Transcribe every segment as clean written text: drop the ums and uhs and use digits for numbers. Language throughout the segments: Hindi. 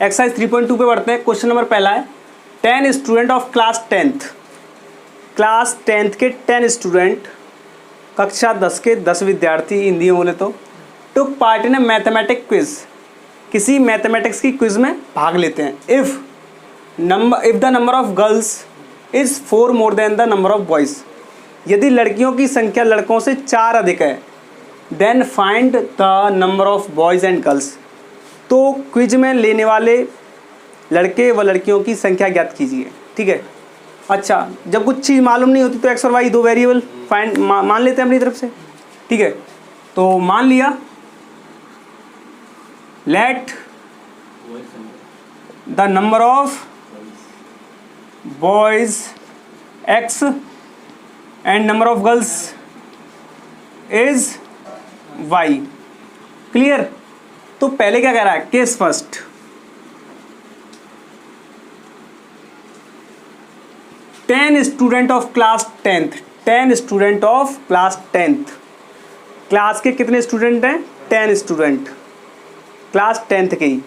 एक्सरसाइज 3.2 पे बढ़ते हैं। क्वेश्चन नंबर पहला है 10 student of class 10th, class 10th के 10 स्टूडेंट, कक्षा 10 के 10 विद्यार्थी हिंदी में बोले तो, took part in mathematic quiz, किसी मैथमेटिक्स की क्विज में भाग लेते हैं। If the number of girls is 4 more than the number of boys, यदि लड़कियों की संख्या लड़कों से 4 अधिक है, then find the number of boys and girls, तो क्विज में लेने वाले लड़के व लड़कियों की संख्या ज्ञात कीजिए। ठीक है। अच्छा, जब कुछ चीज़ मालूम नहीं होती तो एक्स और वाई दो वेरिएबल फाइंड मान लेते हैं अपनी तरफ से। ठीक है, तो मान लिया let the number of boys x and number of girls is y. Clear. तो पहले क्या कह रहा है, case first, ten student of class 10th, 10 student of class 10th, class के कितने स्टूडेंट हैं, 10 स्टूडेंट, क्लास 10th के ही,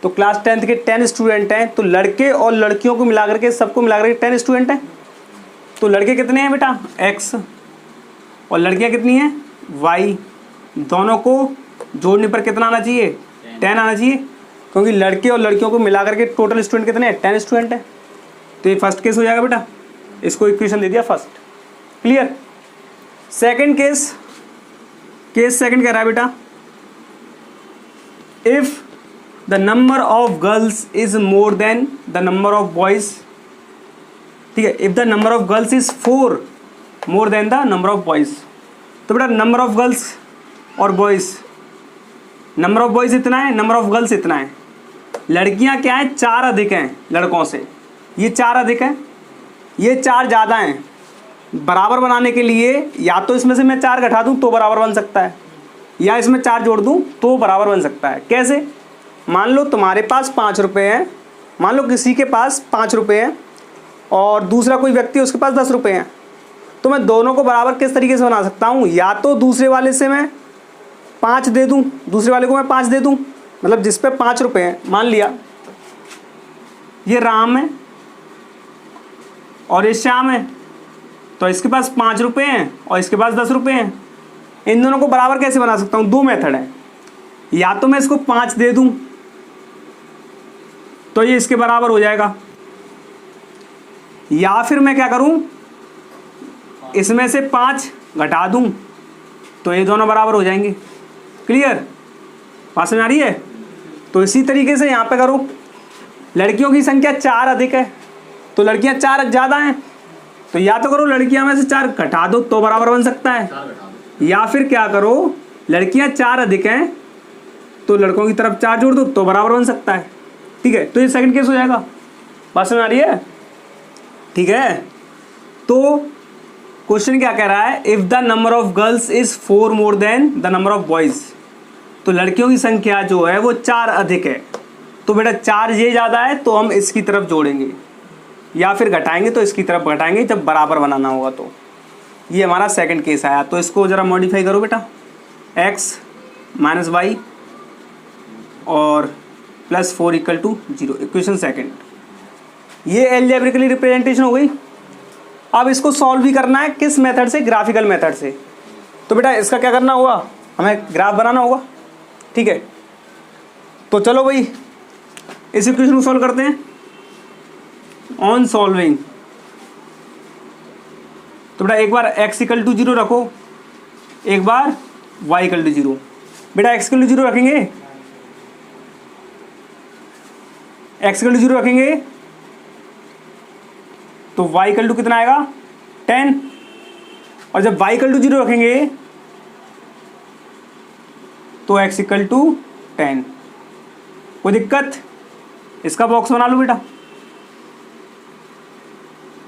तो क्लास 10th के 10 स्टूडेंट हैं, तो लड़के और लड़कियों को मिलाकर के, सबको मिलाकर के 10 स्टूडेंट हैं। तो लड़के कितने हैं बेटा, x, और लड़कियां कितनी हैं, y, दोनों को जोड़ने पर कितना आना चाहिए, 10 आना चाहिए, क्योंकि लड़के और लड़कियों को मिलाकर के टोटल स्टूडेंट कितने हैं, 10 स्टूडेंट हैं। तो ये फर्स्ट केस हो जाएगा बेटा, इसको इक्वेशन दे दिया first. Clear. Second case, case second कह रहा है बेटा if the number of girls is more than the number of boys. ठीक है, if the number of girls is 4 more than the number of boys, तो बेटा नंबर ऑफ गर्ल्स और बॉयज, नंबर ऑफ बॉयज इतना है, नंबर ऑफ गर्ल्स इतना है, लड़कियां क्या है, 4 अधिक हैं लड़कों से, ये 4 अधिक है, ये 4 ज़्यादा हैं। बराबर बनाने के लिए या तो इसमें से मैं 4 घटा दूं तो बराबर बन सकता है, या इसमें 4 जोड़ दूं तो बराबर बन सकता है। कैसे, मान लो तुम्हारे पास 5 रुपये हैं, मान लो किसी के पास 5 रुपये हैं और दूसरा कोई व्यक्ति उसके पास 10 रुपये हैं, तो मैं दोनों को बराबर किस तरीके से बना सकता हूँ, या तो दूसरे वाले से मैं 5 दे दूँ, दूसरे वाले को मैं 5 दे दूँ, मतलब जिस पे 5 रुपये हैं, मान लिया ये राम है और ये श्याम है, तो इसके पास 5 रुपये हैं और इसके पास 10 रुपये हैं। इन दोनों को बराबर कैसे बना सकता हूँ, 2 मेथड है, या तो मैं इसको 5 दे दूँ तो ये इसके बराबर हो जाएगा, या फिर मैं क्या करूं, इसमें से 5 घटा दूं तो ये दोनों बराबर हो जाएंगे। क्लियर, बात समझ आ रही है। तो इसी तरीके से यहाँ पे करो, लड़कियों की संख्या 4 अधिक है, तो लड़कियां 4 ज़्यादा हैं, तो या तो करो लड़कियां में से 4 घटा दो तो बराबर बन सकता है, या फिर क्या करो, लड़कियां 4 अधिक हैं तो लड़कों की तरफ 4 जोड़ दो तो बराबर बन सकता है। ठीक है, तो ये सेकंड केस हो जाएगा। बात समझ आ रही है। ठीक है, तो क्वेश्चन क्या कह रहा है, if the number of girls is 4 more than the number of boys, तो लड़कियों की संख्या जो है वो 4 अधिक है, तो बेटा 4 ये ज़्यादा है तो हम इसकी तरफ जोड़ेंगे, या फिर घटाएंगे तो इसकी तरफ घटाएंगे जब बराबर बनाना होगा। तो ये हमारा सेकंड केस आया। तो इसको ज़रा मॉडिफाई करो बेटा, x माइनस वाई और plus 4 equal to 0, equation second. ये एल्जेब्रिकली रिप्रेजेंटेशन हो गई। अब इसको सॉल्व भी करना है, किस मेथड से, ग्राफिकल मेथड से। तो बेटा इसका क्या करना होगा, हमें ग्राफ बनाना होगा। ठीक है, तो चलो भाई इस इक्वेशन को सॉल्व करते हैं। ऑन सॉल्विंग, तो बेटा एक बार x इक्वल टू 0 रखो, एक बार y इक्वल टू 0। बेटा x इक्वल टू 0 रखेंगे, x इक्वल टू 0 रखेंगे तो y इक्वल टू कितना आएगा, 10, और जब y इक्वल टू 0 रखेंगे तो x इक्वल टू 10। कोई दिक्कत, इसका बॉक्स बना लो बेटा।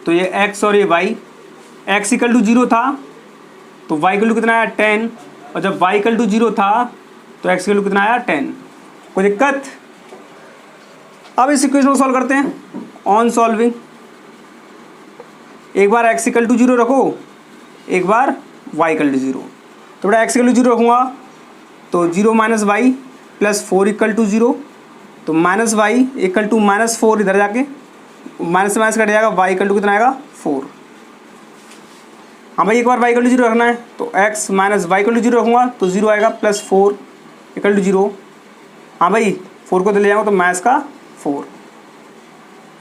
तो ये x और ये y, x इक्वल टू 0 था तो y इक्वल टू कितना आया, 10, और जब y इक्वल टू 0 था तो x इक्वल टू कितना आया, 10। कोई दिक्कत। अब इस इक्वेशन को सॉल्व करते हैं। ऑन सॉल्विंग, एक बार x इक्वल टू 0 रखो, एक बार y इक्वल टू 0। तो बेटा x इक्वल टू 0 रखूँगा तो 0 minus y plus 4 equal to 0, तो माइनस वाई इक्वल टू -4, इधर जाके माइनस से माइनस कट जाएगा, वाई इक्वल टू कितना आएगा 4। हाँ भाई एक बार वाई इक्वल टू 0 रखना है तो x minus y equal to 0 रखूँगा तो 0 आएगा, +4 इक्वल टू 0। हाँ भाई 4 को तो ले जाऊँगा तो माइनस का 4।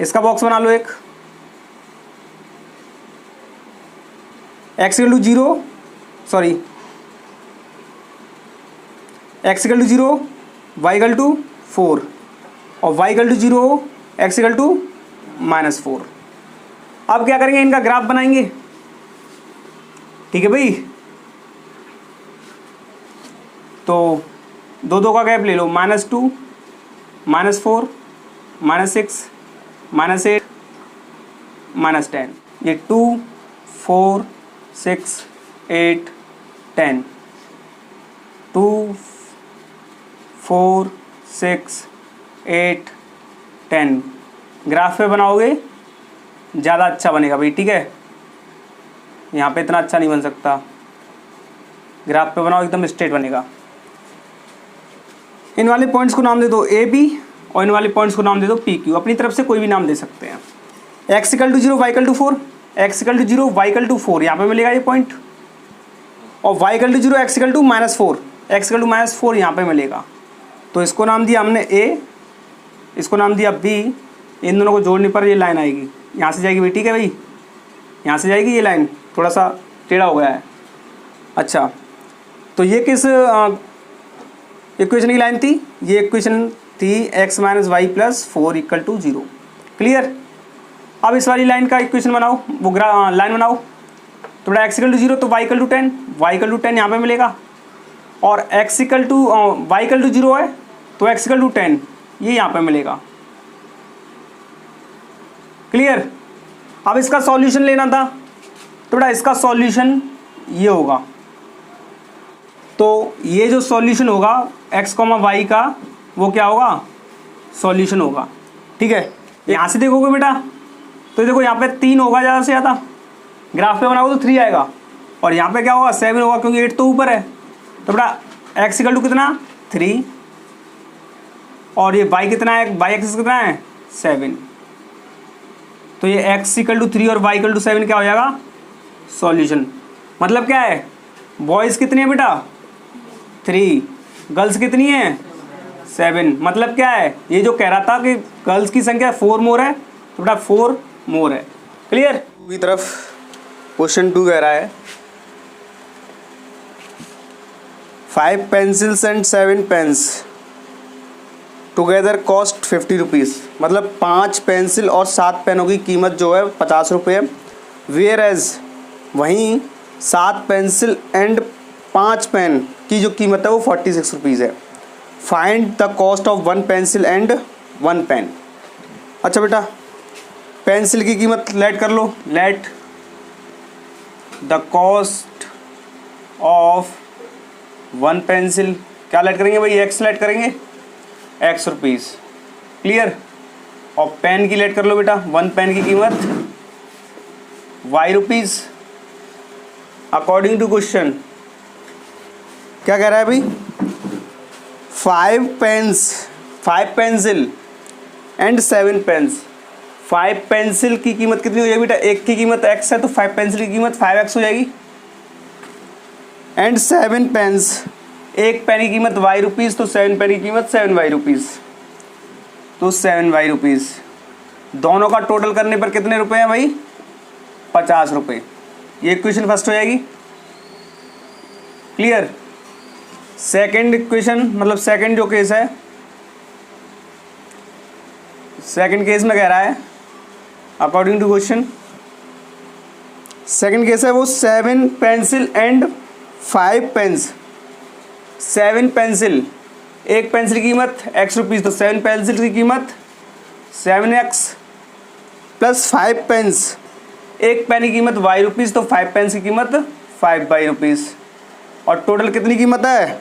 इसका बॉक्स बना लो एक, x equal to 0, sorry x equal to 0, y equal to 4 और y equal to 0, x equal to -4। अब क्या करेंगे, इनका ग्राफ बनाएंगे। ठीक है भाई, तो 2 का गैप ले लो, -2, -4, -6, -8, -10। ये 2, 4, 6, 8, 10, 2, 4, 6, 8, 10 ग्राफ पे बनाओगे ज़्यादा अच्छा बनेगा भाई। ठीक है, यहाँ पे इतना अच्छा नहीं बन सकता, ग्राफ पे बनाओ एकदम स्ट्रेट बनेगा। इन वाले पॉइंट्स को नाम दे दो ए बी और इन वाले पॉइंट्स को नाम दे दो पी क्यू। अपनी तरफ से कोई भी नाम दे सकते हैं। x equal to 0, y equal to 4, x equal to 0, y equal to 4 यहाँ पे मिलेगा ये पॉइंट, और y equal to 0, x equal to -4, x equal to -4 यहाँ पे मिलेगा। तो इसको नाम दिया हमने a, इसको नाम दिया b। इन दोनों को जोड़ने पर ये लाइन आएगी, यहाँ से जाएगी भाई। ठीक है भाई, यहाँ से जाएगी ये लाइन, थोड़ा सा टेढ़ा हो गया है। अच्छा, तो ये किस इक्वेशन की लाइन थी? ये इक्वेशन थी x minus y plus 4 equal to 0। Clear. अब इस वाली लाइन का इक्वेशन बनाओ, वो लाइन बनाओ। तो बेटा x इक्वल टू 0 तो y equal to 10, y equal to 10 यहाँ पे मिलेगा, और x equal to y equal to 0 है तो x इक्वल टू 10 ये यहाँ पे मिलेगा। क्लियर। अब इसका सॉल्यूशन लेना था, तो बेटा इसका सॉल्यूशन ये होगा। तो ये जो सॉल्यूशन होगा x, y का, वो क्या होगा? सॉल्यूशन होगा। ठीक है, यहाँ से देखोगे बेटा तो देखो यहाँ पे 3 होगा ज़्यादा से ज़्यादा, ग्राफ पे बनाओगे तो 3 आएगा, और यहाँ पे क्या होगा 7 होगा क्योंकि 8 तो ऊपर है। तो बेटा x इक्वल टू कितना 3, और ये y कितना है, y एक्सिस कितना है 7। तो ये x इक्वल टू 3 और y इक्वल टू 7 क्या हो जाएगा? सॉल्यूशन। मतलब क्या है, बॉयज़ कितनी है बेटा 3, गर्ल्स कितनी है 7। मतलब क्या है, ये जो कह रहा था कि गर्ल्स की संख्या 4 मोर है, तो बेटा 4 मोर है। क्लियर। की तरफ क्वेश्चन 2 कह रहा है 5 pencils and 7 pens together cost 50 rupees. मतलब 5 पेंसिल और 7 पेनों की कीमत जो है 50 रुपये, वेयर एज वहीं 7 पेंसिल एंड 5 पेन की जो कीमत है वो 46 रुपीज़ है। Find the cost of 1 pencil and 1 pen. अच्छा बेटा, पेंसिल की कीमत लेट कर लो, let the cost of 1 pencil, क्या लेट करेंगे भाई, x लेट करेंगे, x रुपीज़। क्लियर। और पेन की लेट कर लो बेटा, 1 पेन की कीमत y rupees. According to question क्या कह रहा है भाई, 5 पेंसिल एंड 7 पेन्स। 5 पेंसिल की कीमत कितनी हो जाएगी बेटा, एक की कीमत x है तो 5 पेंसिल की कीमत 5x हो जाएगी, एंड 7 पेन्स, एक पेन की कीमत y रुपीज़ तो 7 पेन की कीमत 7y रुपीज़, तो 7y रुपीज़। दोनों का टोटल करने पर कितने रुपए हैं भाई, 50 रुपये। ये इक्वेशन फर्स्ट हो जाएगी। क्लियर। सेकंड इक्वेशन, मतलब सेकंड जो केस है, सेकंड केस में कह रहा है according to question, second case है वो 7 पेंसिल एंड 5 पेन्स। 7 पेंसिल, एक पेंसिल की कीमत x रुपीज़ तो 7 पेंसिल की कीमत 7x, प्लस 5 पेन्स, एक पेन की कीमत y रुपीज़ तो 5 पेन्स की कीमत 5y रुपीज़, और टोटल कितनी कीमत है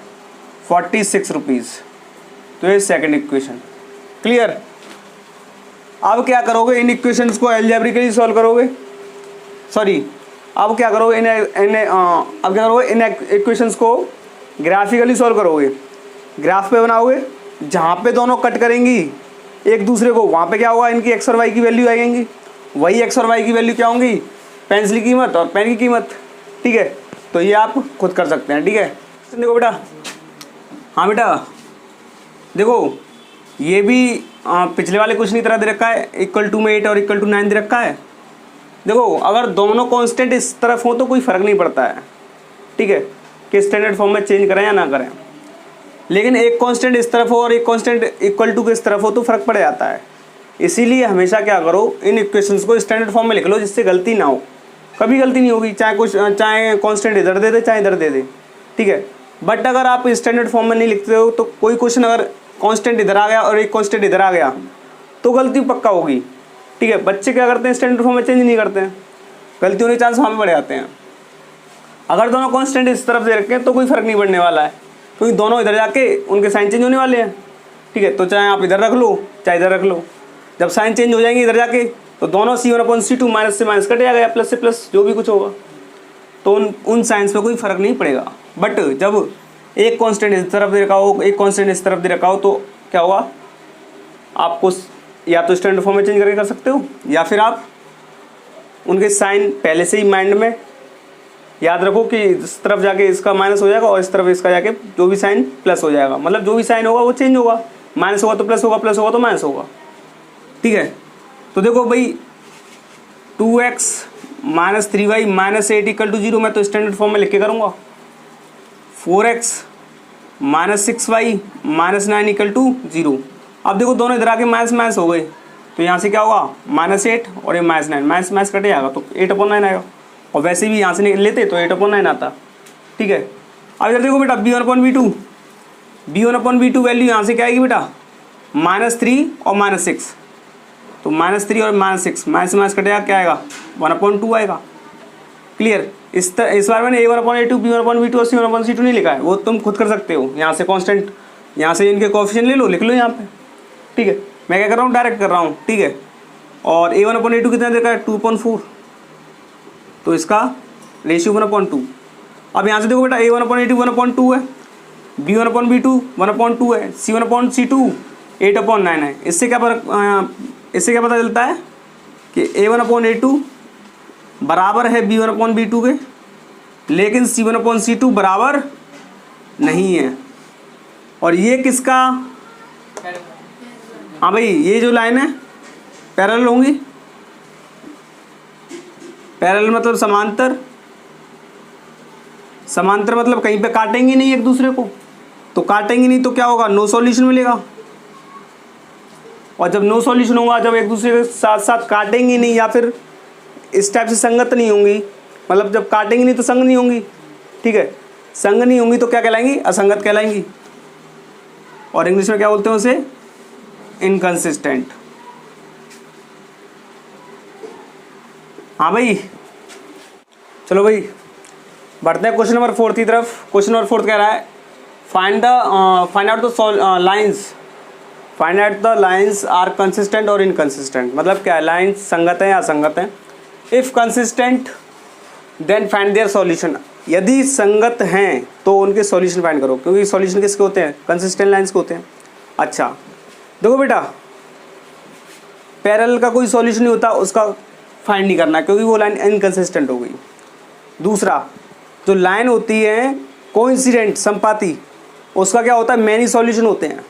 46 रुपीज़। तो ये सेकंड इक्वेशन। क्लियर। अब क्या करोगे, इन इक्वेशंस को अलजेब्रिकली सॉल्व करोगे, सॉरी अब क्या करोगे इन इक्वेशंस को ग्राफिकली सॉल्व करोगे। ग्राफ पे बनाओगे, जहाँ पे दोनों कट करेंगी एक दूसरे को, वहाँ पे क्या होगा, इनकी एक्स और वाई की वैल्यू आएंगी। वही एक्स और वाई की वैल्यू क्या होंगी, पेंसिल की कीमत और पेन की कीमत। ठीक है, तो ये आप खुद कर सकते हैं। ठीक है, देखो बेटा, हाँ बेटा देखो, ये भी पिछले वाले क्वेश्चन की तरह दे रखा है, इक्वल टू में 8 और इक्वल टू 9 दे रखा है। देखो अगर दोनों कांस्टेंट इस तरफ हो तो कोई फ़र्क नहीं पड़ता है, ठीक है, कि स्टैंडर्ड फॉर्म में चेंज करें या ना करें। लेकिन एक कांस्टेंट इस तरफ हो और एक कांस्टेंट इक्वल टू के इस तरफ हो तो फ़र्क पड़ जाता है। इसीलिए हमेशा क्या करो, इन इक्वेशंस को स्टैंडर्ड फॉर्म में लिख लो, जिससे गलती ना हो। कभी गलती नहीं होगी, चाहे कांस्टेंट इधर दे दे चाहे इधर दे दे। ठीक है, बट अगर आप स्टैंडर्ड फॉर्म में नहीं लिखते हो तो कोई क्वेश्चन अगर कांस्टेंट इधर आ गया और एक कांस्टेंट इधर आ गया तो गलती पक्का होगी। ठीक है, बच्चे क्या करते हैं, स्टैंडर्ड फॉर्म में चेंज नहीं करते हैं, गलती होने के चांस वहाँ पे बढ़ जाते हैं। अगर दोनों कांस्टेंट इस तरफ से रखें तो कोई फ़र्क नहीं पड़ने वाला है, क्योंकि दोनों इधर जाके उनके साइन चेंज होने वाले हैं। ठीक है, तो चाहे आप इधर रख लो चाहे इधर रख लो, जब साइन चेंज हो जाएंगे इधर जाके तो दोनों C1/C2 माइनस से माइनस कटेगा या प्लस से प्लस जो भी कुछ होगा, तो उन साइंस पे कोई फ़र्क नहीं पड़ेगा। बट जब एक कांस्टेंट इस तरफ दे रखा हो, एक कांस्टेंट इस तरफ दे रखा हो, तो क्या होगा, आपको या तो स्टैंडर्ड फॉर्म में चेंज करके कर सकते हो या फिर आप उनके साइन पहले से ही माइंड में याद रखो कि इस तरफ जाके इसका माइनस हो जाएगा और इस तरफ इसका जाके जो भी साइन प्लस हो जाएगा। मतलब जो भी साइन होगा वो चेंज होगा, माइनस होगा तो प्लस होगा, प्लस होगा तो माइनस होगा। ठीक है, तो देखो भाई 2x minus 3y minus 8 equal to 0 मैं तो स्टैंडर्ड फॉर्म में लिख के करूँगा। 4x minus 6y minus 9 equal to 0। अब देखो दोनों इधर आके माइनस माइनस हो गए, तो यहाँ से क्या होगा, -8 और ये -9, माइनस माइनस कटे जाएगा तो 8/9 आएगा। और वैसे भी यहाँ से लेते तो 8/9 आता। ठीक है, अब इधर देखो बेटा b1/b2, b1/b2 वैल्यू यहाँ से क्या आएगी बेटा, -3 और -6, तो -3 और -6 माइनस माइनस कटेगा, क्या आएगा 1/2 आएगा। क्लियर, इस बार मैंने a1/a2 b1/b2 और c1/c2 नहीं लिखा है, वो तुम खुद कर सकते हो। यहाँ से कांस्टेंट, यहाँ से इनके कोएफिशिएंट ले लो, लिख लो यहाँ पे। ठीक है, मैं क्या कर रहा हूँ, डायरेक्ट कर रहा हूँ। ठीक है, और a1/a2 कितना देखा है, 2/4, तो इसका रेशियो 1/2। अब यहाँ से देखो बेटा a1/a2 1/2 है, b1/b2 1/2 है, c1/c2 8/9 है। इससे क्या पता चलता है कि a1/a2 बराबर है b1/b2 के, लेकिन c1/c2 बराबर नहीं है। और ये किसका, हाँ भाई ये जो लाइन है पैरेलल होंगी, पैरेलल मतलब समांतर, समांतर मतलब कहीं पे काटेंगे नहीं एक दूसरे को, तो काटेंगे नहीं तो क्या होगा, नो सॉल्यूशन मिलेगा। और जब नो सॉल्यूशन होगा, जब एक दूसरे के साथ साथ काटेंगे नहीं या फिर इस टाइप से संगत नहीं होंगी, मतलब जब काटेंगी नहीं तो संग नहीं होंगी। ठीक है, संग नहीं होंगी तो क्या कहलाएंगी, असंगत कहलाएंगी, और इंग्लिश में क्या बोलते हैं उसे, इनकंसिस्टेंट। हाँ भाई, चलो भाई बढ़ते हैं क्वेश्चन नंबर 4 की तरफ। क्वेश्चन नंबर 4 कह रहा है find out the lines, find out the lines are consistent और इनकंसिस्टेंट। मतलब क्या है, लाइंस संगत है या असंगत है। If consistent then find their solution, यदि संगत हैं तो उनके सॉल्यूशन फाइंड करो, क्योंकि सॉल्यूशन किसके होते हैं, कंसिस्टेंट लाइंस के होते हैं। अच्छा देखो बेटा, पैरेलल का कोई सॉल्यूशन नहीं होता, उसका फाइंड नहीं करना क्योंकि वो लाइन इनकंसिस्टेंट हो गई। दूसरा, जो लाइन होती है कोइंसिडेंट संपाती, उसका क्या होता है, मैनी सॉल्यूशन होते हैं,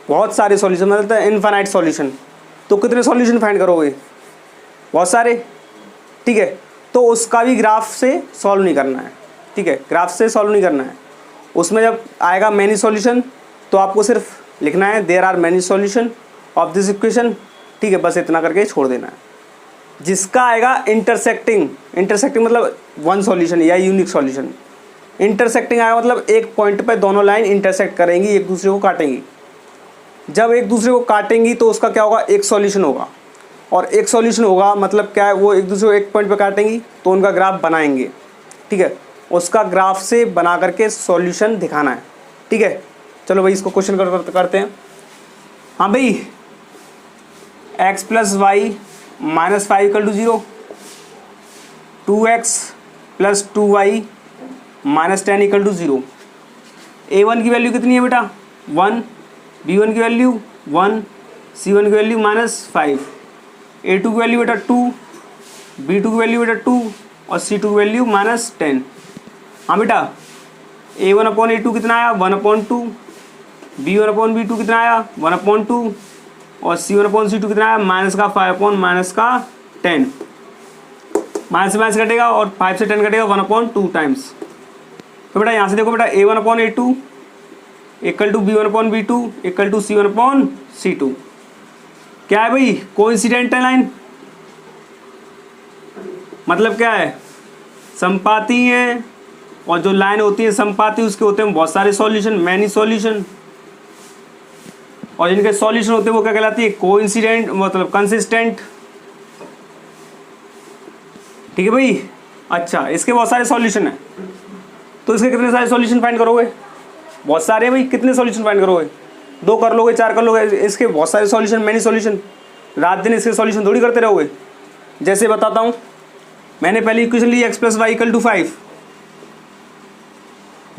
बहुत सारे सॉल्यूशन, मतलब इनफाइनाइट सॉल्यूशन। तो कितने सॉल्यूशन फाइंड करोगे, बहुत सारे। ठीक है, तो उसका भी ग्राफ से सॉल्व नहीं करना है। ठीक है, ग्राफ से सॉल्व नहीं करना है। उसमें जब आएगा मैनी सॉल्यूशन तो आपको सिर्फ लिखना है there are many solution of this equation. ठीक है, बस इतना करके छोड़ देना है। जिसका आएगा इंटरसेक्टिंग, इंटरसेक्टिंग मतलब वन सॉल्यूशन या यूनिक सॉल्यूशन। इंटरसेक्टिंग आएगा मतलब एक पॉइंट पे दोनों लाइन इंटरसेक्ट करेंगी, एक दूसरे को काटेंगी। जब एक दूसरे को काटेंगी तो उसका क्या होगा, एक सॉल्यूशन होगा। और एक सॉल्यूशन होगा मतलब क्या है, वो एक दूसरे को एक पॉइंट पे काटेंगी तो उनका ग्राफ बनाएंगे। ठीक है, उसका ग्राफ से बना करके सॉल्यूशन दिखाना है। ठीक है, चलो भाई इसको क्वेश्चन करते हैं। हाँ भाई, x plus y minus 5 equal to 0, 2x plus 2y minus 10 equal to 0। a1 की वैल्यू कितनी है बेटा, 1, B1 की वैल्यू 1, C1 की वैल्यू -5, A2 की वैल्यू बेटा 2, B2 की वैल्यू बेटा 2 और C2 की वैल्यू -10। हाँ बेटा, A1/A2 कितना आया 1/2, B1/B2 कितना आया 1/2 और C1/C2 कितना आया -5/10। माइनस से माइनस कटेगा और 5 से 10 कटेगा 1/2 टाइम्स। तो बेटा यहाँ से देखो बेटा A1/A2 equal to B1/B2 equal to C1/C2। क्या है भाई, कोइंसिडेंट है लाइन, मतलब क्या है, संपाती है। और जो लाइन होती है संपाती उसके होते हैं बहुत सारे सॉल्यूशन, मैनी सॉल्यूशन। और जिनके सॉल्यूशन होते हैं वो क्या कहलाती है, कोइंसिडेंट, मतलब कंसिस्टेंट। ठीक है भाई। अच्छा, इसके बहुत सारे सॉल्यूशन है, तो इसके कितने सारे सॉल्यूशन फाइंड करोगे, बहुत सारे भाई, कितने सॉल्यूशन फाइंड करोगे, 2 कर लोगे, 4 कर लोगे, इसके बहुत सारे सॉल्यूशन, मैनी सॉल्यूशन। रात दिन इसके सॉल्यूशन थोड़ी करते रहोगे। जैसे बताता हूँ, मैंने पहले इक्वेशन ली x + y = 5,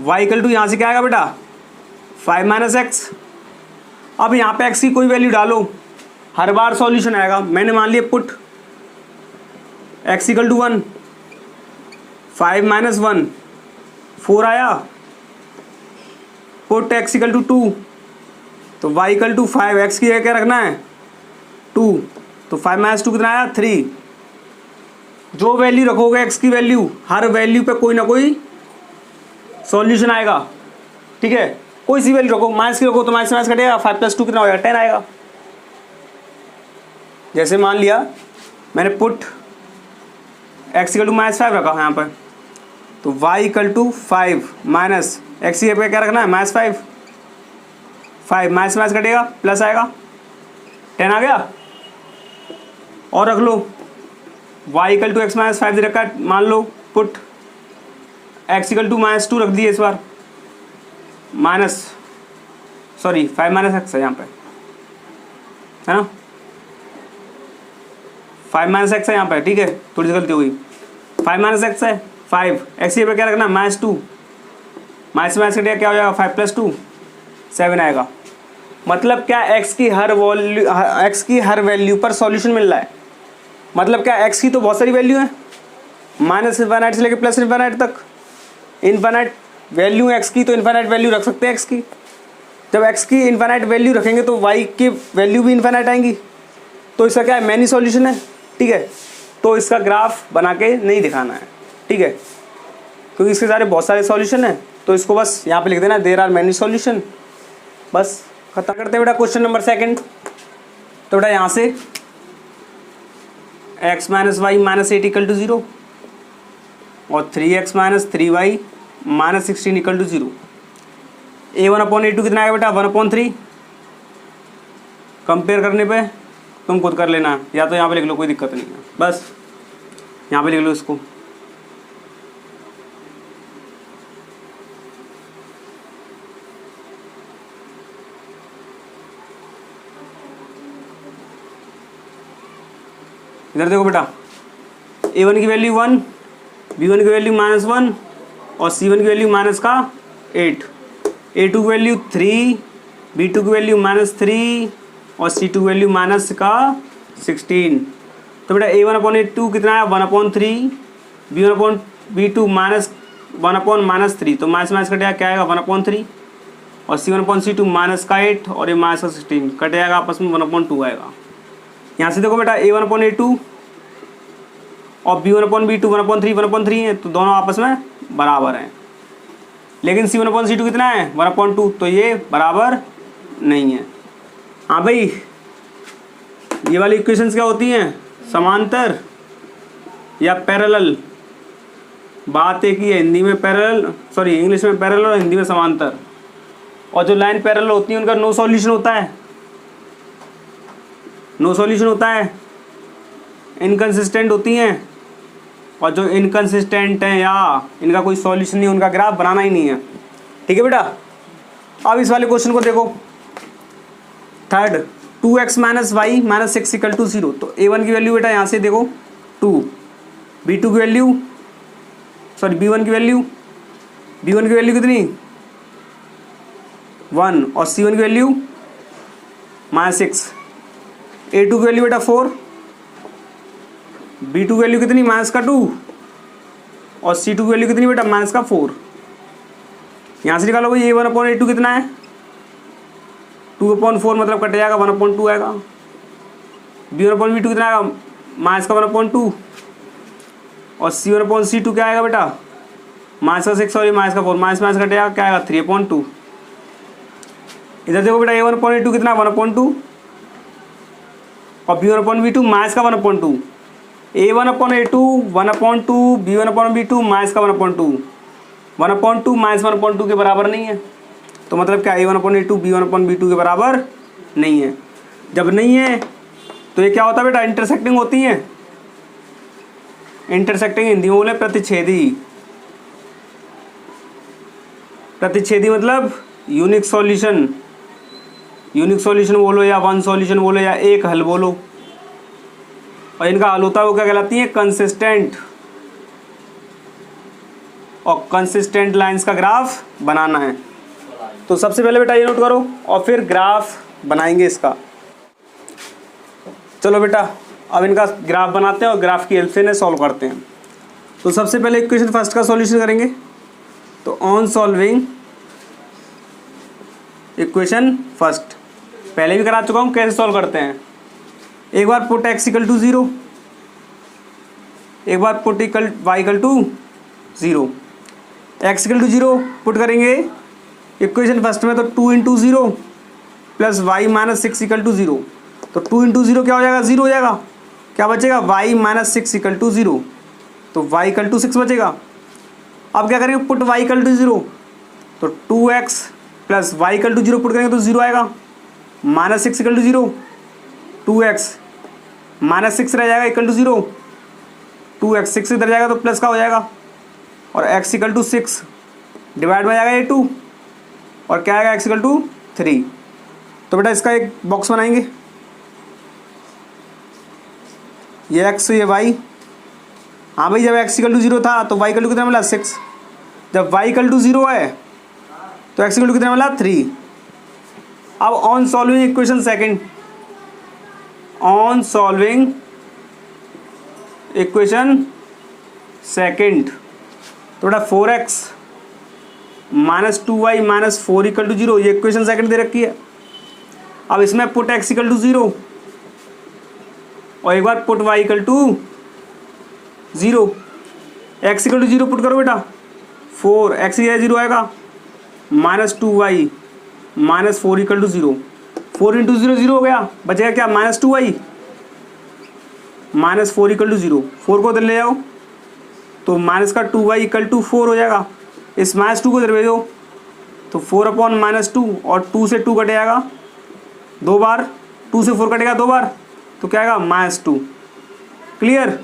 y = यहाँ से क्या आएगा बेटा 5 - x। अब यहाँ पे x की कोई वैल्यू डालो, हर बार सॉल्यूशन आएगा। मैंने मान लिया पुट x = 1, 5 - 1 4 आया, पुट x = 2, तो y = 5, x की क्या रखना है 2, तो 5 - 2 कितना आया 3। जो वैल्यू रखोगे x की वैल्यू, हर वैल्यू पे कोई ना कोई सॉल्यूशन आएगा। ठीक है, कोई सी वैल्यू रखो, माइनस की रखो तो माइनस से माइनस कटेगा, 5 + 2 कितना होगा 10 आएगा। जैसे मान लिया मैंने पुट x = -5 रखा यहाँ पर, तो y = 5 माइनस x पे क्या रखना है -5, 5 माइनस से माइनस कटेगा प्लस आएगा 10 आ गया। और रख लो y = x - 5 दे रखा है, मान लो पुट x = -2 रख दिए इस बार, 5 - x है यहाँ पे, है ना, 5 - x है यहाँ पे। ठीक है, थोड़ी सी गलती हो गई, 5 - x है, 5 x पे क्या रखना -2, माइनस से माइनस कटेगा क्या हो जाएगा 5 + 2 7 आएगा। मतलब क्या, x की हर वैल्यू पर सॉल्यूशन मिल रहा है। मतलब क्या, x की तो बहुत सारी वैल्यू है, -∞ से लेकर +∞ तक इनफाइनाइट वैल्यू x की, तो इनफाइनाइट वैल्यू रख सकते हैं x की। जब x की इनफाइनाइट वैल्यू रखेंगे तो y की वैल्यू भी इनफाइनाइट आएंगी, तो इसका क्या है मैनी सॉल्यूशन है। ठीक है, तो इसका ग्राफ बना के नहीं दिखाना है। ठीक है, क्योंकि इसके सारे बहुत सारे सॉल्यूशन है, तो इसको बस यहाँ पे लिख देना देयर आर मैनी सॉल्यूशन, बस खत्म करते हैं बेटा। Question number 2। तो बेटा यहाँ से x - y - 8 = 0 और 3x - 3y - 16 = 0। A1/A2 कितना आएगा बेटा 1/3। कंपेयर करने पे तुम खुद कर लेना, या तो यहाँ पे लिख लो, कोई दिक्कत नहीं है, बस यहाँ पे लिख लो इसको। इधर देखो बेटा, A1 की वैल्यू 1, B1 की वैल्यू -1 और C1 की वैल्यू -8, A2 की वैल्यू 3, B2 की वैल्यू -3 और C2 की वैल्यू -16। तो बेटा A1/A2 कितना है 1/3, B1/B2 -1/-3, तो माइनस माइनस कटेगा क्या आएगा 1/3 और C1/C2 -8 और ये -16 कट जाएगा आपस में 1/2 आएगा। यहाँ से देखो बेटा A1/A2 और B1/B2 1/3 है, तो दोनों आपस में बराबर हैं। लेकिन C1/C2 कितना है 1/2, तो ये बराबर नहीं है। हाँ भाई, ये वाली इक्वेशंस क्या होती हैं, समांतर या पैरेलल। बात एक ही है, हिंदी में पैरेलल, सॉरी इंग्लिश में पैरेलल और हिंदी में समांतर। और जो लाइन पैरेलल होती है उनका नो सॉल्यूशन होता है, नो सॉल्यूशन होता है, इनकंसिस्टेंट होती हैं। और जो इनकंसिस्टेंट हैं या इनका कोई सॉल्यूशन नहीं, उनका ग्राफ बनाना ही नहीं है। ठीक है बेटा, अब इस वाले क्वेश्चन को देखो। 3 2x - y - 6 = 0। तो A1 की वैल्यू बेटा यहाँ से देखो 2, B1 की वैल्यू कितनी 1 और C1 की वैल्यू -6, A2 की वैल्यू बेटा 4, B2 की वैल्यू कितनी -2 और C2 की वैल्यू कितनी बेटा -4। यहाँ से निकालो भाई A1/A2 कितना है 2/4 मतलब कट जाएगा 1/2 आएगा। B1/B2 कितना आएगा -1/2 और C1/C2 क्या आएगा बेटा -6 और ये -4 माइनस कट जाएगा क्या आएगा 3/2। इधर देखो बेटा A1/A2 कितना 1/2 और B1/B2 -1/2। A1/A2 1/2, B1/B2 -1/2, 1/2 -1/2 के बराबर नहीं है। तो मतलब क्या A1/A2 B1/B2 के बराबर नहीं है। जब नहीं है तो ये क्या होता है बेटा इंटरसेक्टिंग होती है। इंटरसेक्टिंग हिंदी में बोले प्रतिच्छेदी। प्रतिच्छेदी मतलब यूनिक सॉल्यूशन, यूनिक सॉल्यूशन बोलो या वन सॉल्यूशन बोलो या एक हल बोलो। और इनका हल होता है वो क्या कहलाती है कंसिस्टेंट। और कंसिस्टेंट लाइंस का ग्राफ बनाना है। तो सबसे पहले बेटा ये नोट करो और फिर ग्राफ बनाएंगे इसका। चलो बेटा अब इनका ग्राफ बनाते हैं और ग्राफ की हेल्प से इन्हें सॉल्व करते हैं। तो सबसे पहले इक्वेशन फर्स्ट का सॉल्यूशन करेंगे। तो ऑन सॉल्विंग इक्वेशन फर्स्ट पहले भी करा चुका हूँ कैसे सॉल्व करते हैं। एक बार पुट x = 0, एक बार पुट y = 0। x = 0 पुट करेंगे इक्वेशन फर्स्ट में तो 2 × 0 प्लस y - 6 = 0। तो 2 × 0 क्या हो जाएगा 0 हो जाएगा। क्या बचेगा y - 6 = 0। तो y = 6 बचेगा। अब क्या करेंगे पुट y = 0 तो 2x प्लस y = 0 पुट करेंगे तो 0 आएगा। -6 = 0, 2x -6 रह जाएगा इक्वल टू 0, 2x 6 इधर जाएगा तो प्लस का हो जाएगा और x = 6 डिवाइड में जाएगा ये 2 और क्या आएगा x = 3। तो बेटा इसका एक बॉक्स बनाएंगे। ये x ये y। हाँ भाई जब x = 0 था तो y = कितना मिला 6। जब y = 0 है तो x = कितना मिला 3। अब on solving equation second, on solving equation second तो बेटा 4x - 2y - 4 = 0 ये इक्वेशन सेकंड दे रखी है। अब इसमें पुट x = 0 और एक बार पुट y = 0। x = 0 पुट करो बेटा 4 x 0 आएगा -2y - 4 = 0। 4 × 0 0 हो गया बचेगा क्या -2y - 4 = 0। 4 को इधर ले जाओ तो माइनस का 2y = 4 हो जाएगा। इस -2 को इधर भेजो तो 4/-2 और 2 से 2 कट जाएगा 2 बार, 2 से 4 कटेगा 2 बार तो क्या आएगा -2। क्लियर।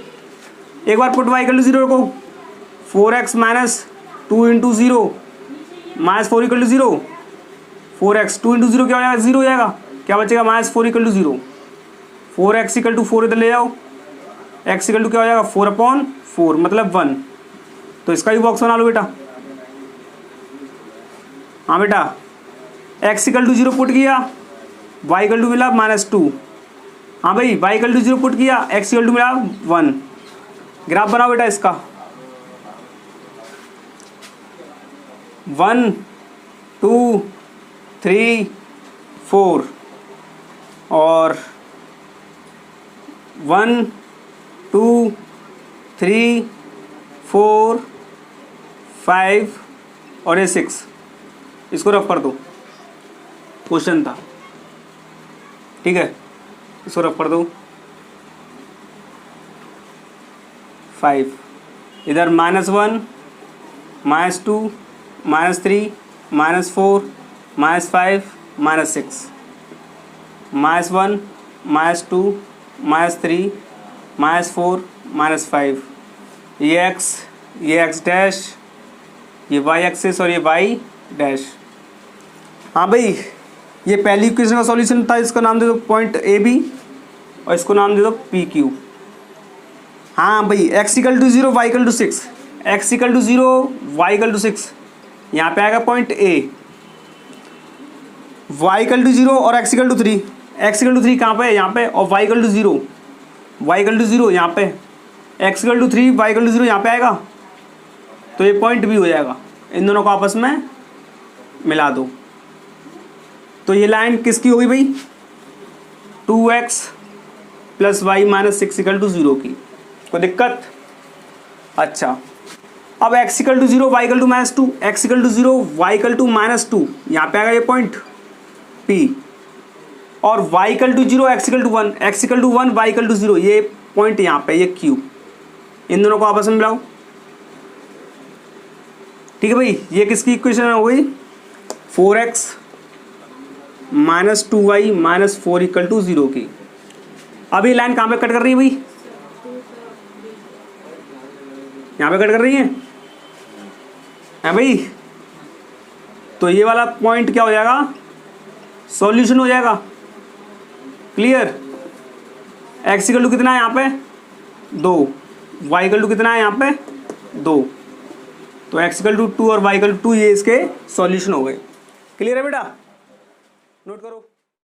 एक बार पुट y = 0 रखो 4x - 2 × 0 - 4 = 0। 4x 2 × 0 क्या हो जाएगा 0 हो जाएगा। क्या बचेगा -4 = 0। 4x = 4 इधर ले जाओ x = क्या हो जाएगा 4/4 मतलब 1। तो इसका भी बॉक्स बना लो बेटा। हाँ बेटा x = 0 पुट किया y = मिला -2। हाँ भाई y = 0 पुट किया x = मिला 1। ग्राफ बनाओ बेटा इसका 1 2 3 4 और 1 2 3 4 5 और ये 6 इसको रफ कर दो। क्वेश्चन था ठीक है इसको रफ कर दो। 5 इधर -1 -2 -3 -4 -5 -6 -1 -2 -3 -4 -5 ये x डैश ये y एक्सिस और ये y डैश। हाँ भाई ये पहली इक्वेशन का सॉल्यूशन था। इसका नाम दे दो पॉइंट ए बी और इसको नाम दे दो पी क्यू। हाँ भाई x = 0 y = 6 x = 0 y = 6 यहाँ पे आएगा पॉइंट ए, y = 0 और x = 3 एक्स इक्वल टू 3 कहाँ पे है, यहाँ पे, और y equal to 0, y equal to 0 यहाँ पे, x equal to 3 y equal to 0 यहाँ पे आएगा, तो ये पॉइंट भी हो जाएगा। इन दोनों को आपस में मिला दो, तो ये लाइन किसकी होगी भाई, 2x plus y minus 6 equal to 0 की। कोई दिक्कत? अच्छा, अब x equal to 0 y equal to minus 2, x equal to 0 y equal to minus 2, यहाँ पे आएगा ये पॉइंट P, और y equal to 0 x equal to 1, x equal to 1 y equal to 0, ये पॉइंट यहाँ पे ये Q। इन दोनों को आपस में मिलाओ। ठीक है भाई, ये किसकी इक्वेशन हो गई, 4x minus 2y minus 4 equal to 0 की। अब ये लाइन कहाँ पे कट कर रही है भाई, यहाँ पे कट कर रही है भाई, तो ये वाला पॉइंट क्या हो जाएगा, सॉल्यूशन हो जाएगा। क्लियर? एक्स इक्वल टू कितना है यहाँ पे 2, वाई इक्वल टू कितना है यहाँ पे 2, तो एक्स इक्वल टू 2 और वाई इक्वल टू 2 ये इसके सॉल्यूशन हो गए। क्लियर है बेटा? नोट करो।